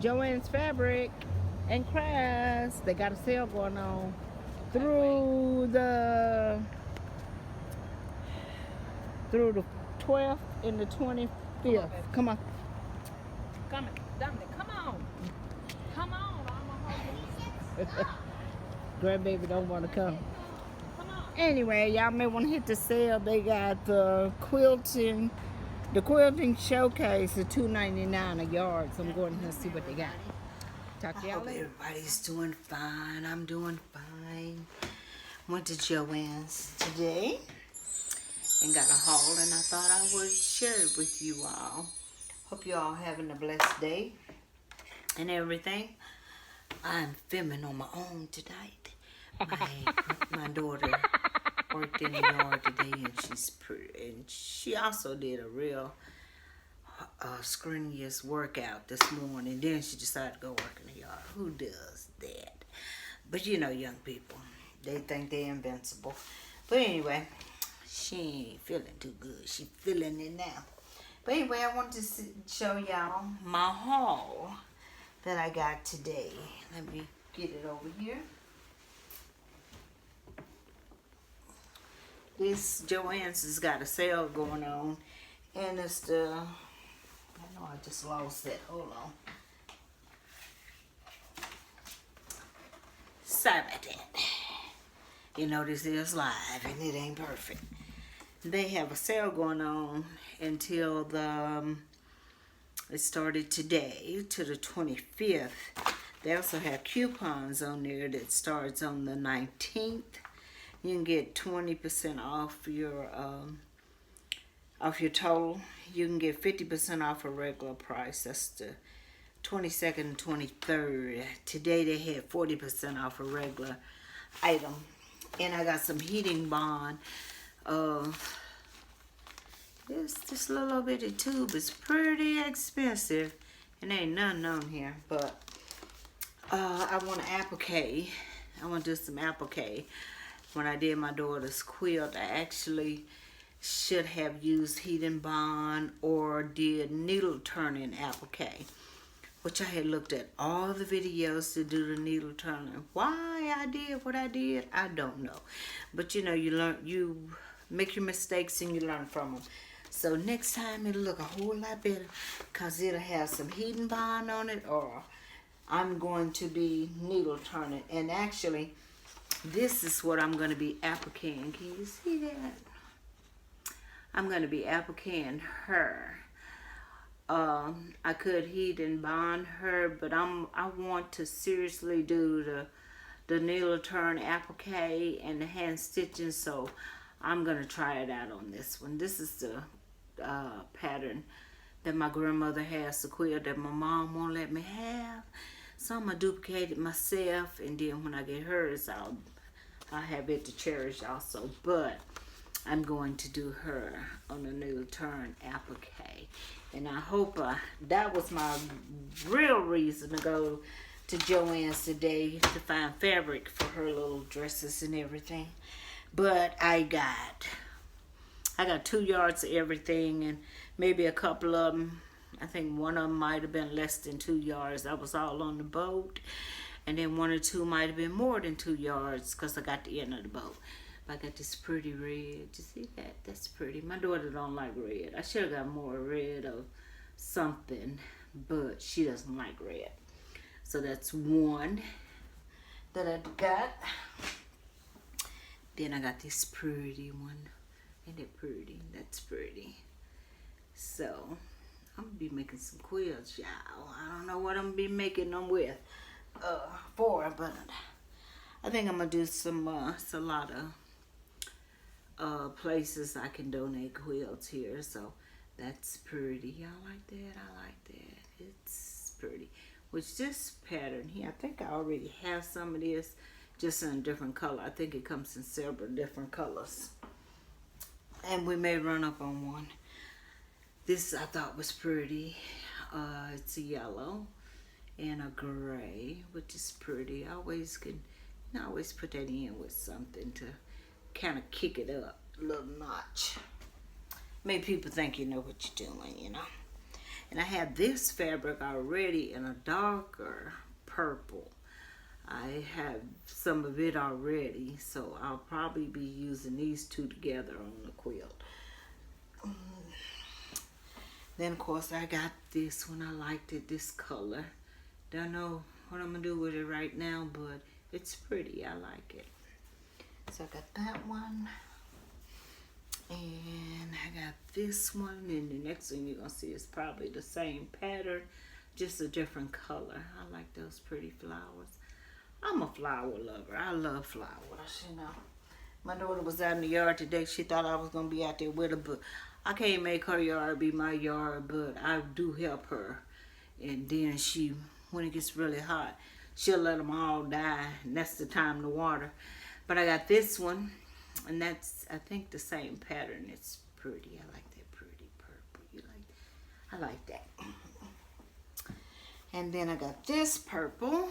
JOANNs Fabric and Crafts. They got a sale going on through the 12th and the 25th. Come on. Come on. Dominic, come on. Come on. I'm gonna hold you. Grandbaby don't want to come. Anyway, y'all may want to hit the sale. They got the quilting showcase at $2.99 a yard. So I'm going here and see what they got. Talk to y'all later. Everybody's doing fine. I'm doing fine. Went to JOANNs today and got a haul, and I thought I would share it with you all. Hope you all having a blessed day and everything. I'm filming on my own tonight. My daughter worked in the yard today, and she also did a real strenuous workout this morning. Then she decided to go work in the yard. Who does that? But you know, young people, they think they're invincible. But anyway, she ain't feeling too good. She feeling it now. But anyway, I want to show y'all my haul that I got today. Let me get it over here. This JOANNs has got a sale going on, and it's the, I know I just lost it, hold on. Sorry about that. You know this is live and it ain't perfect. They have a sale going on until it started today to the 25th. They also have coupons on there that starts on the 19th. You can get 20% off your total. You can get 50% off a regular price. That's the 22nd and 23rd. Today they had 40% off a regular item. And I got some heating bond. This little bitty tube is pretty expensive. And ain't nothing on here. But I want to applique. I want to do some applique. When I did my daughter's quilt, I actually should have used heating bond or did needle turning applique, which I had looked at all the videos to do the needle turning. Why I did what I did, I don't know. But you know, you make your mistakes and you learn from them. So next time it'll look a whole lot better because it'll have some heating bond on it, or I'm going to be needle turning. And actually, this is what I'm going to be appliquing. Can you see that? I'm going to be appliquing her. I could heat and bond her, but I want to seriously do the needle turn applique and the hand stitching, so I'm going to try it out on this one. This is the pattern that my grandmother has, the quilt that my mom won't let me have. So I'm going to duplicate it myself, and then when I get hers, I'll have it to cherish also. But I'm going to do her on a needle turn applique. And I hope, that was my real reason to go to JOANNs today, to find fabric for her little dresses and everything. But I got 2 yards of everything, and maybe a couple of them. I think one of them might have been less than 2 yards. I was all on the boat. And then 1 or 2 might have been more than 2 yards because I got the end of the boat. But I got this pretty red. You see that? That's pretty. My daughter don't like red. I should have got more red of something, but she doesn't like red. So that's one that I got. Then I got this pretty one. Ain't it pretty? That's pretty. So I'm gonna be making some quilts, y'all. I don't know what I'm gonna be making them with but I think I'm gonna do some it's a lot of places I can donate quilts here, so that's pretty. Y'all like that? I like that. It's pretty. Which this pattern here, I think I already have some of this, just in a different color. I think it comes in several different colors, and we may run up on one. This I thought was pretty. It's a yellow and a gray, which is pretty. I always put that in with something to kind of kick it up a little notch. Make people think you know what you're doing, you know. And I have this fabric already in a darker purple. I have some of it already, so I'll probably be using these two together on the quilt. Then of course I got this one. I liked it, this color. Don't know what I'm gonna do with it right now, but it's pretty. I like it. So I got that one. And I got this one, and the next one you're gonna see is probably the same pattern, just a different color. I like those pretty flowers. I'm a flower lover. I love flowers, you know. My daughter was out in the yard today. She thought I was gonna be out there with her, but I can't make her yard be my yard, but I do help her. And then she, when it gets really hot, she'll let them all die, and that's the time to water. But I got this one. And that's, I think, the same pattern. It's pretty. I like that pretty purple. You like? I like that. And then I got this purple.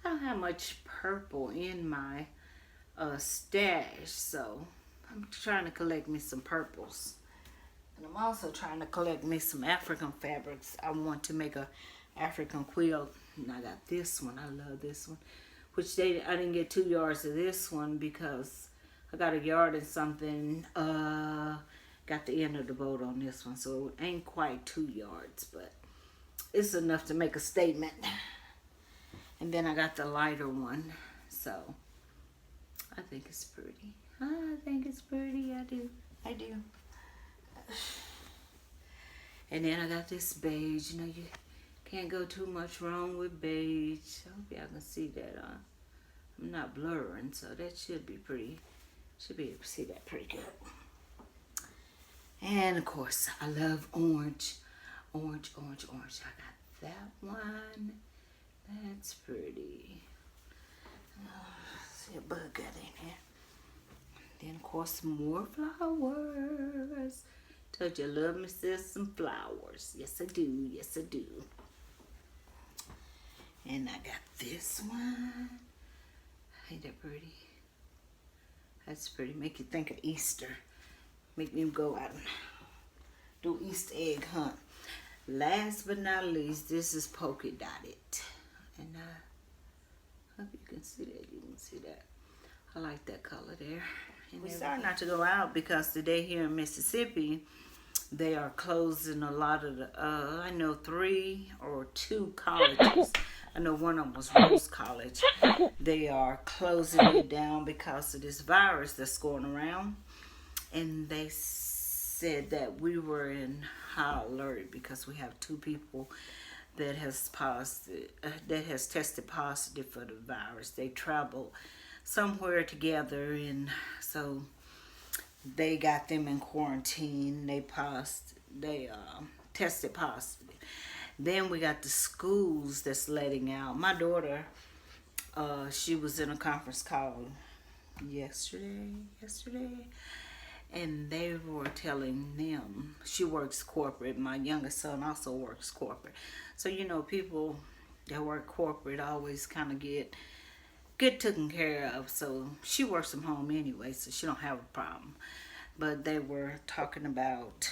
I don't have much purple in my stash, so I'm trying to collect me some purples. And I'm also trying to collect me some African fabrics. I want to make a African quilt. And I got this one. I love this one. Which I didn't get 2 yards of this one because I got a yard and something. Got the end of the boat on this one, so it ain't quite 2 yards, but it's enough to make a statement. And then I got the lighter one, so I think it's pretty. I think it's pretty. I do. I do. And then I got this beige. You know, you can't go too much wrong with beige. I hope y'all can see that. I'm not blurring, so that should be pretty. Should be able to see that pretty good. And of course, I love orange. Orange, orange, orange. I got that one. That's pretty. See a bug got in here. Then of course, more flowers. Told you I love me some flowers. Yes, I do. Yes, I do. And I got this one. Ain't that pretty? That's pretty. Make you think of Easter. Make me go out and do Easter egg hunt. Last but not least, this is polka dotted. And I hope you can see that. You can see that. I like that color there. And we started not to go out because today here in Mississippi, they are closing a lot of the, I know 3 or 2 colleges. I know one of them was Rose College. They are closing it down because of this virus that's going around. And they said that we were in high alert because we have 2 people that has tested positive for the virus. They traveled somewhere together, and so they got them in quarantine. They tested positive. Then we got the schools that's letting out. My daughter, she was in a conference call yesterday, and they were telling them, she works corporate. My youngest son also works corporate. So, you know, people that work corporate always kind of get taken care of. So she works from home anyway, so she don't have a problem. But they were talking about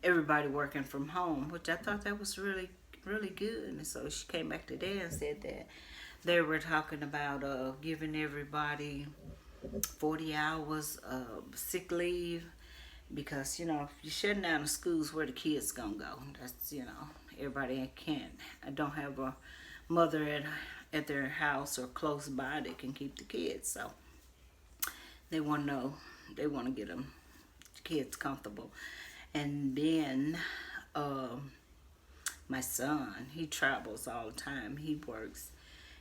everybody working from home, which I thought that was really, really good. And so she came back today and said that they were talking about giving everybody 40 hours of sick leave, because, you know, if you're shutting down the schools, where the kids gonna go? That's, you know, everybody I don't have a mother at their house or close by that can keep the kids, so they want to get them kids comfortable. And then my son, he travels all the time. He works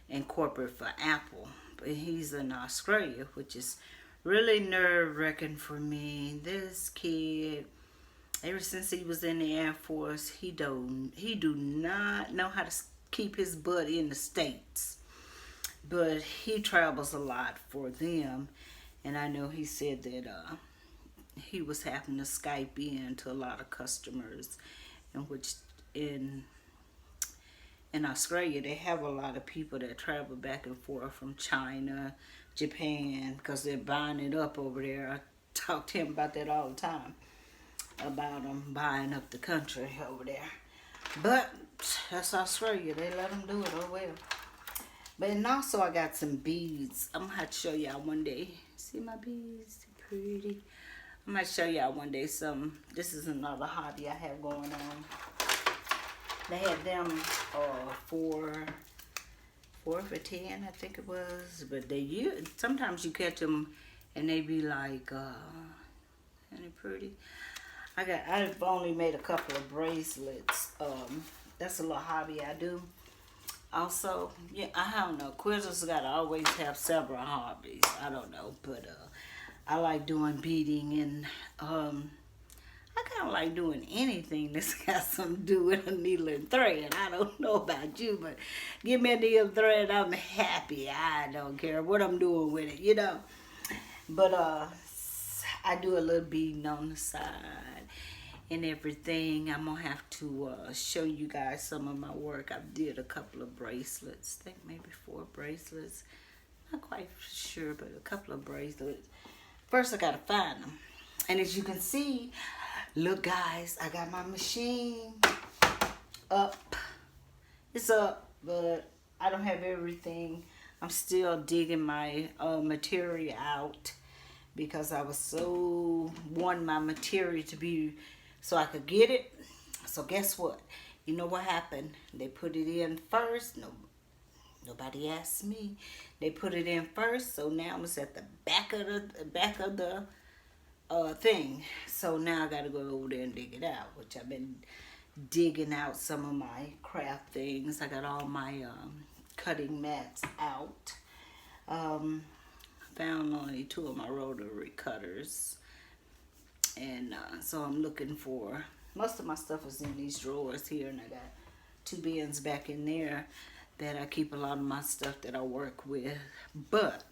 in corporate for Apple, but he's in Australia, which is really nerve-wracking for me. This kid, ever since he was in the Air Force, he do not know how to keep his butt in the States. But he travels a lot for them, and I know he said that he was having to Skype in to a lot of customers, in which in Australia they have a lot of people that travel back and forth from China, Japan, because they're buying it up over there. I talk to him about that all the time. about them buying up the country over there. But that's Australia. They let them do it. Oh well. But and also I got some beads. I'm gonna have to show y'all one day. See my beads? They're pretty. I'm gonna show y'all one day some. This is another hobby I have going on. They had them for $4 for 10, I think it was. But sometimes you catch them and they be like, ain't it pretty? I've only made a couple of bracelets. That's a little hobby I do. Also, yeah, I don't know. Quilters gotta always have several hobbies. I don't know, but I like doing beading, and I kind of like doing anything that's got something to do with a needle and thread. I don't know about you, but give me a needle and thread, I'm happy. I don't care what I'm doing with it, you know. But I do a little beading on the side and everything. I'm gonna have to show you guys some of my work. I did a couple of bracelets, I think maybe 4 bracelets, not quite sure, but a couple of bracelets. First I gotta find them, and as you can see, look guys, I got my machine up. It's up, but I don't have everything. I'm still digging my material out because I was so wanting my material to be so I could get it. So guess what? You know what happened? They put it in first. Nobody asked me. They put it in first, so now it's at the back of the thing. So now I gotta go over there and dig it out, which I've been digging out some of my craft things. I got all my cutting mats out. Found only 2 of my rotary cutters. And so I'm looking for, most of my stuff is in these drawers here, and I got 2 bins back in there that I keep a lot of my stuff that I work with. But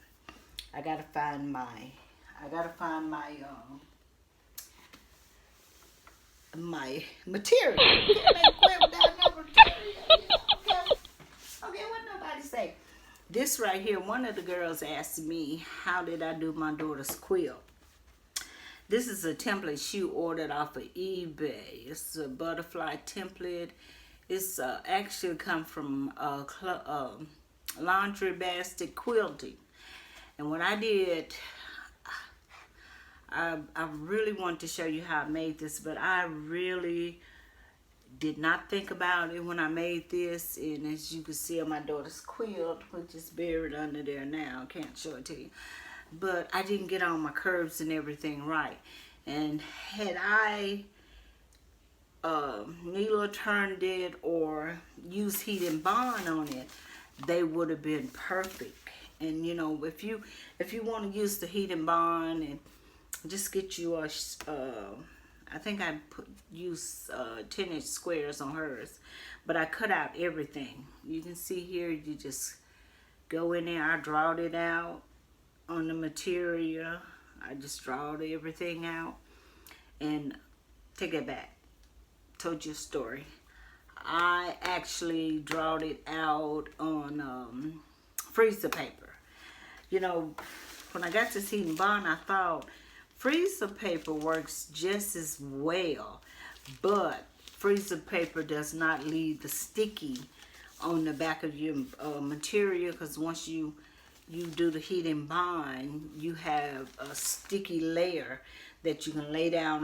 I gotta find my my material. You can't make a quilt without no material. Okay, what nobody say? This right here, one of the girls asked me, how did I do my daughter's quilt? This is a template she ordered off of eBay. It's a butterfly template. It's actually come from Laundry Basket Quilting. And what I did, I really want to show you how I made this, but I really did not think about it when I made this. And as you can see on my daughter's quilt, which is buried under there now, I can't show it to you. But I didn't get all my curves and everything right. And had I needle turned it or used heat and bond on it, they would have been perfect. And you know, if you want to use the heat and bond, and just get you a I think I use 10-inch squares on hers, but I cut out everything. You can see here, you just go in there. I drawed it out on the material. I just drawed everything out. And take it back, told you a story. I actually drawed it out on freezer paper. You know, when I got this heat and bond, I thought freezer paper works just as well, but freezer paper does not leave the sticky on the back of your material, because once you do the heat and bond, you have a sticky layer that you can lay down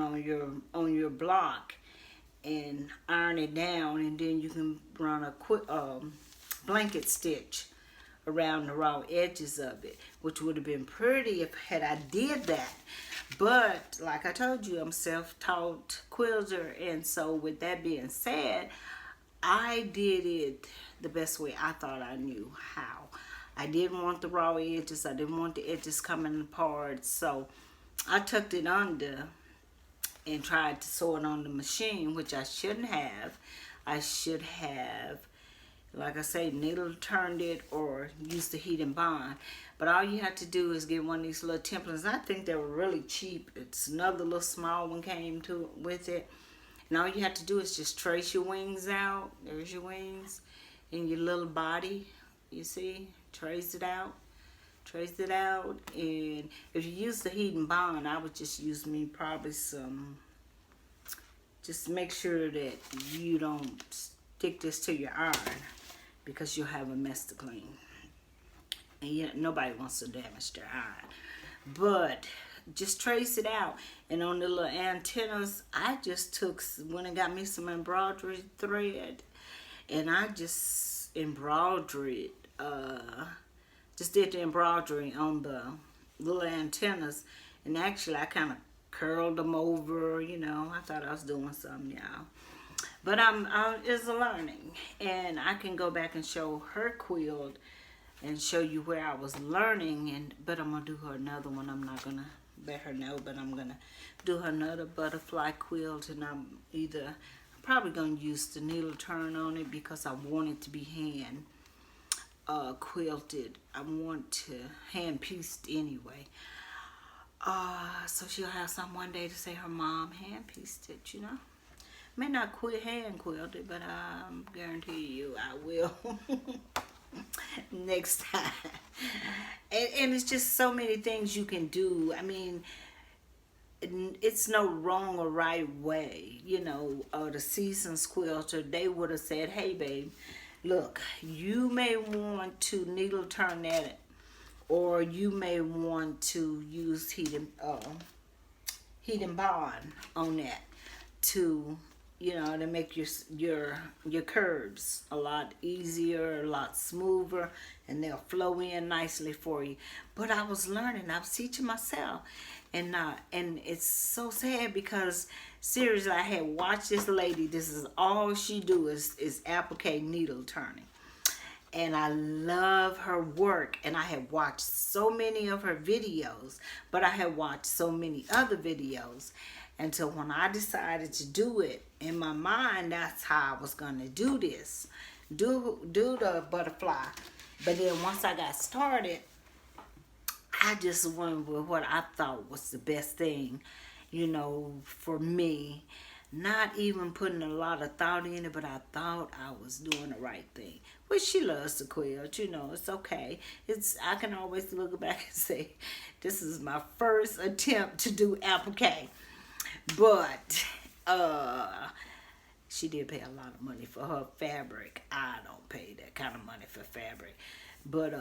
on your block and iron it down, and then you can run a blanket stitch around the raw edges of it, which would have been pretty if had I did that. But like I told you, I'm self-taught quilter, and so with that being said, I did it the best way I thought I knew how. I didn't want the raw edges. I didn't want the edges coming apart. So I tucked it under and tried to sew it on the machine, which I shouldn't have. I should have, like I say, needle turned it or used the heat and bond. But all you have to do is get one of these little templates. I think they were really cheap. It's another little small one came with it. And all you have to do is just trace your wings out. There's your wings and your little body. You see? Trace it out. Trace it out. And if you use the heat and bond, I would just use me probably some just make sure that you don't stick this to your iron, because you'll have a mess to clean. And nobody wants to damage their iron. But just trace it out. And on the little antennas, I just went and got me some embroidery thread, and I just embroidered, just did the embroidery on the little antennas. And actually, I kind of curled them over, you know. I thought I was doing something, y'all. But it's a learning. And I can go back and show her quilt and show you where I was learning. But I'm going to do her another one. I'm not going to let her know, but I'm going to do her another butterfly quilt. And I'm probably going to use the needle turn on it, because I want it to be hand quilted. I want to hand pieced anyway. So she'll have some one day to say her mom hand pieced it, you know. May not hand quilt it, but I guarantee you I will next time. And it's just so many things you can do. I mean, it's no wrong or right way. You know, the seasoned quilter, they would have said, hey, babe, look, you may want to needle turn that, or you may want to use heat and bond on that to, you know, to make your curves a lot easier, a lot smoother, and they'll flow in nicely for you. But I was learning, I was teaching myself, and it's so sad, because seriously, I had watched this lady. This is all she do is applique needle turning. And I love her work, and I have watched so many of her videos, but I have watched so many other videos. And so when I decided to do it, in my mind, that's how I was going to do this. Do the butterfly. But then once I got started, I just went with what I thought was the best thing, you know, for me. Not even putting a lot of thought in it, but I thought I was doing the right thing. Which she loves to quilt, you know, it's okay. I can always look back and say, this is my first attempt to do applique. But she did pay a lot of money for her fabric. I don't pay that kind of money for fabric. But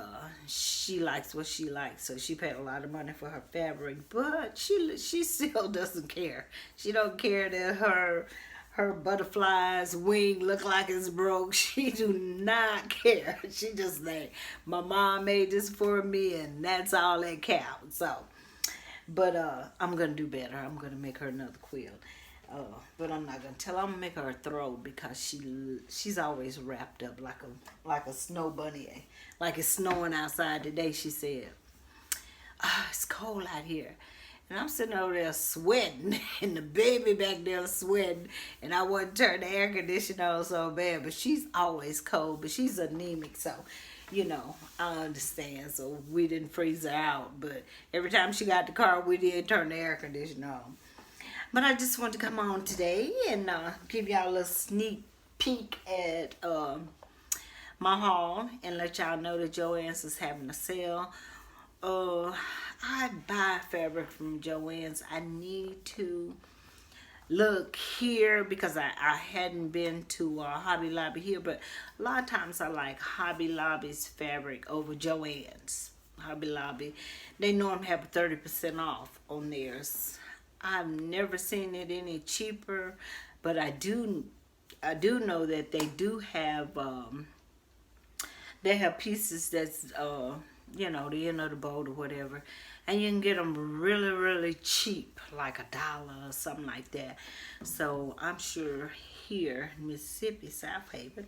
she likes what she likes, so she paid a lot of money for her fabric. But she still doesn't care. She don't care that her butterfly's wing look like it's broke. She do not care. She just like, my mom made this for me, and that's all that counts. So, but I'm gonna do better. I'm gonna make her another quilt. But I'm not gonna tell her. I'm gonna make her a throat, because she's always wrapped up like a snow bunny. Like it's snowing outside today, she said. It's cold out here. And I'm sitting over there sweating, and the baby back there sweating, and I want to turn the air conditioner on so bad, but she's always cold, but she's anemic, so, you know, I understand. So we didn't freeze her out, but every time she got the car, we did turn the air conditioner on. But I just want to come on today and give y'all a little sneak peek at my haul, and let y'all know that JOANNs is having a sale. I buy fabric from JOANNs. I need to look here, because I hadn't been to Hobby Lobby here, but a lot of times I like Hobby Lobby's fabric over JOANNs. Hobby Lobby, they normally have 30% off on theirs. I've never seen it any cheaper, but I do know that they do have pieces that's you know, the end of the boat or whatever, and you can get them really, really cheap, like $1 or something like that. So I'm sure here in Mississippi, South Haven,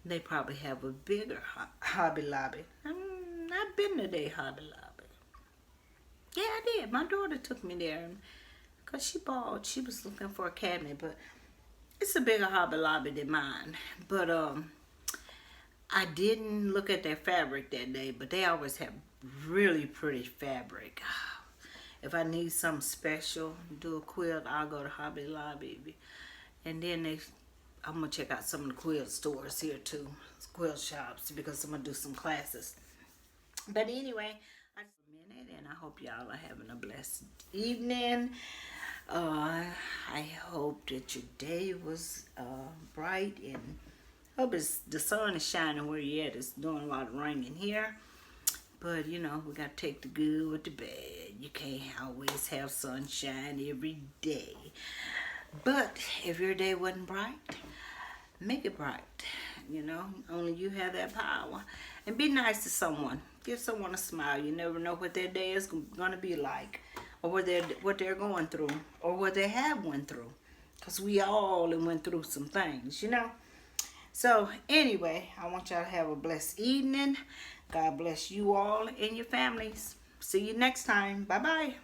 they probably have a bigger Hobby Lobby. I've been to their Hobby Lobby. Yeah, I did. My daughter took me there, because she was looking for a cabinet, but it's a bigger Hobby Lobby than mine. But I didn't look at their fabric that day, but they always have really pretty fabric. If I need something special, do a quilt, I'll go to Hobby Lobby. And then I'm going to check out some of the quilt stores here too, quilt shops, because I'm going to do some classes. But anyway, I just a minute, and I hope y'all are having a blessed evening. I hope that your day was bright, and hope the sun is shining where you at. It's doing a lot of raining here. But, you know, we got to take the good with the bad. You can't always have sunshine every day. But if your day wasn't bright, make it bright. You know, only you have that power. And be nice to someone. Give someone a smile. You never know what their day is going to be like, or what they're going through, or what they have went through. Because we all went through some things, you know. So, anyway, I want y'all to have a blessed evening. God bless you all and your families. See you next time. Bye-bye.